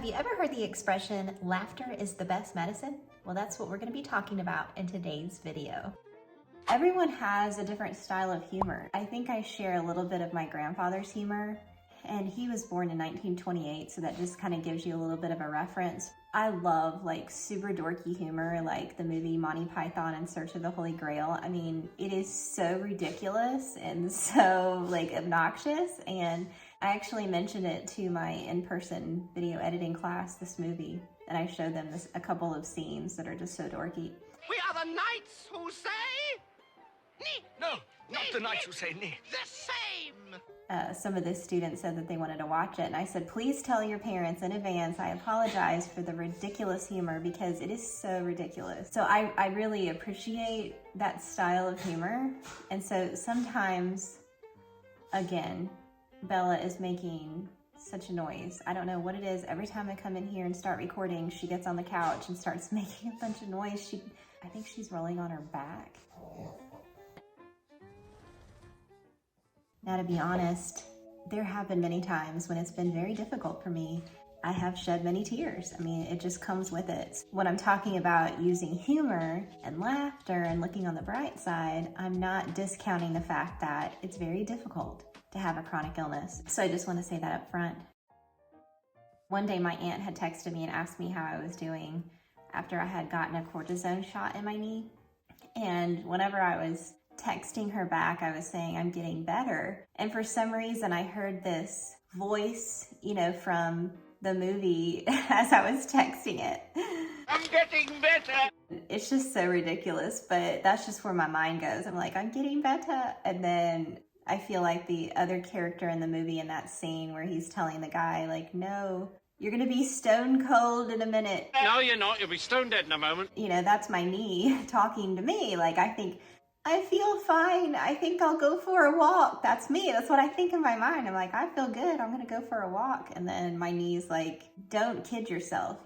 you ever heard the expression, laughter is the best medicine? Well, that's what we're going to be talking about in today's video. Everyone has a different style of humor. I think I share a little bit of my grandfather's humor, and he was born in 1928, so that just kind of gives you a little bit of a reference. I love like super dorky humor, like the movie Monty Python in Search of the Holy Grail. I mean, it is so ridiculous and so like obnoxious, and I actually mentioned it to my in-person video editing class, this movie, and I showed them a couple of scenes that are just so dorky. We are the knights who say... Nee. No, not the knights who say nee. The same. Some of the students said that they wanted to watch it, and I said, please tell your parents in advance I apologize for the ridiculous humor, because it is so ridiculous. So I really appreciate that style of humor, and so sometimes, again, Bella is making such a noise. I don't know what it is. Every time I come in here and start recording, she gets on the couch and starts making a bunch of noise. I think she's rolling on her back. Now, to be honest, there have been many times when it's been very difficult for me. I have shed many tears. I mean, it just comes with it. When I'm talking about using humor and laughter and looking on the bright side, I'm not discounting the fact that it's very difficult to have a chronic illness. So I just want to say that up front. One day my aunt had texted me and asked me how I was doing after I had gotten a cortisone shot in my knee. And whenever I was texting her back, I was saying I'm getting better. And for some reason I heard this voice, from the movie as I was texting it. I'm getting better. It's just so ridiculous, but that's just where my mind goes. I'm like, I'm getting better. And then I feel like the other character in the movie in that scene where he's telling the guy, like, no, you're gonna be stone cold in a minute. No, you're not. You'll be stone dead in a moment. That's my knee talking to me. Like, I feel fine. I think I'll go for a walk. That's me. That's what I think in my mind. I'm like, I feel good. I'm gonna go for a walk. And then my knee's like, don't kid yourself,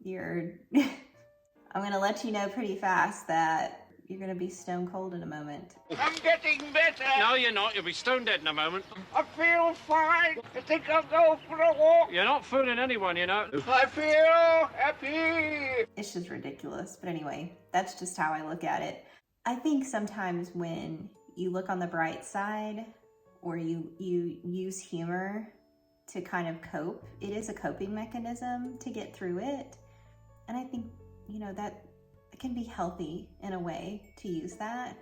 you're, I'm gonna let you know pretty fast that you're gonna be stone cold in a moment. I'm getting better. No, you're not. You'll be stone dead in a moment. I feel fine. I think I'll go for a walk. You're not fooling anyone, I feel happy. It's just ridiculous. But anyway, that's just how I look at it. I think sometimes when you look on the bright side or you use humor to kind of cope, it is a coping mechanism to get through it. And I think, that it can be healthy in a way to use that.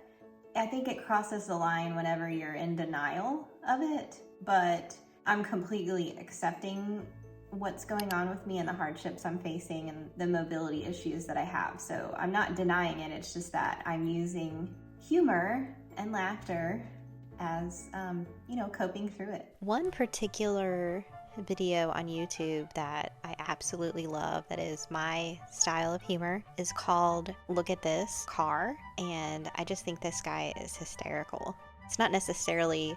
I think it crosses the line whenever you're in denial of it, but I'm completely accepting what's going on with me and the hardships I'm facing and the mobility issues that I have. So I'm not denying it. It's just that I'm using humor and laughter as, coping through it. One particular video on YouTube that I absolutely love, that is my style of humor, is called Look at This Car. And I just think this guy is hysterical. It's not necessarily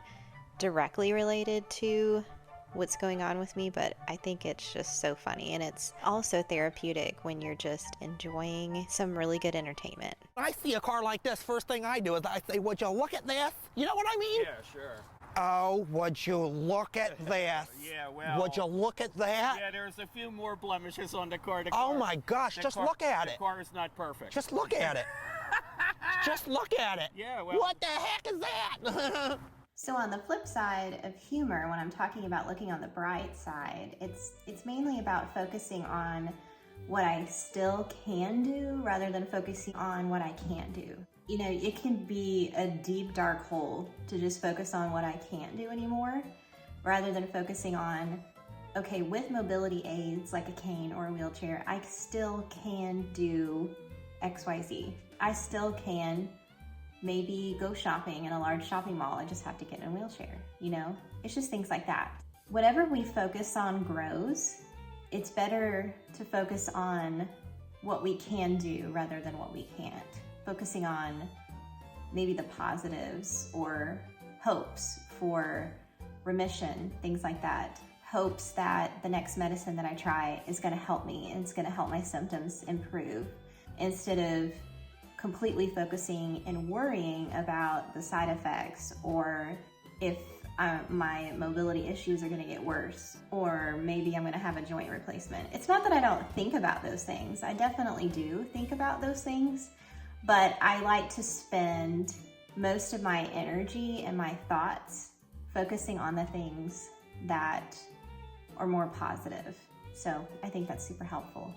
directly related to what's going on with me, but I think it's just so funny, and it's also therapeutic when you're just enjoying some really good entertainment. When I see a car like this, first thing I do is I say, would you look at this? You know what I mean? Yeah, sure. Oh, would you look at this? Yeah, well... Would you look at that? Yeah, there's a few more blemishes on the car. Oh my gosh, just look at it. The car is not perfect. Just look at it. Just look at it. Yeah, well... What the heck is that? So on the flip side of humor, when I'm talking about looking on the bright side, it's mainly about focusing on what I still can do rather than focusing on what I can't do. It can be a deep, dark hole to just focus on what I can't do anymore, rather than focusing on, okay, with mobility aids like a cane or a wheelchair, I still can do XYZ. I still can maybe go shopping in a large shopping mall. I just have to get in a wheelchair, It's just things like that. Whatever we focus on grows. It's better to focus on what we can do rather than what we can't. Focusing on maybe the positives or hopes for remission, things like that. Hopes that the next medicine that I try is gonna help me and it's gonna help my symptoms improve, instead of completely focusing and worrying about the side effects, or if my mobility issues are going to get worse, or maybe I'm going to have a joint replacement. It's not that I don't think about those things. I definitely do think about those things, but I like to spend most of my energy and my thoughts focusing on the things that are more positive. So I think that's super helpful.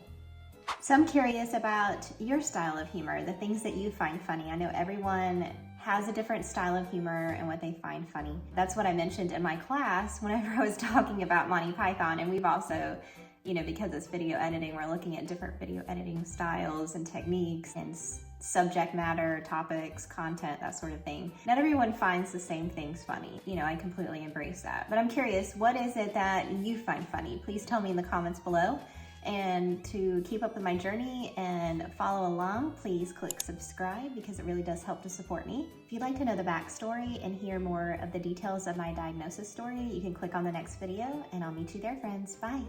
So I'm curious about your style of humor, the things that you find funny. I know everyone has a different style of humor and what they find funny. That's what I mentioned in my class whenever I was talking about Monty Python. And we've also, because it's video editing, we're looking at different video editing styles and techniques and subject matter, topics, content, that sort of thing. Not everyone finds the same things funny. I completely embrace that. But I'm curious, what is it that you find funny? Please tell me in the comments below. And to keep up with my journey and follow along, please click subscribe because it really does help to support me. If you'd like to know the backstory and hear more of the details of my diagnosis story, you can click on the next video and I'll meet you there, friends. Bye.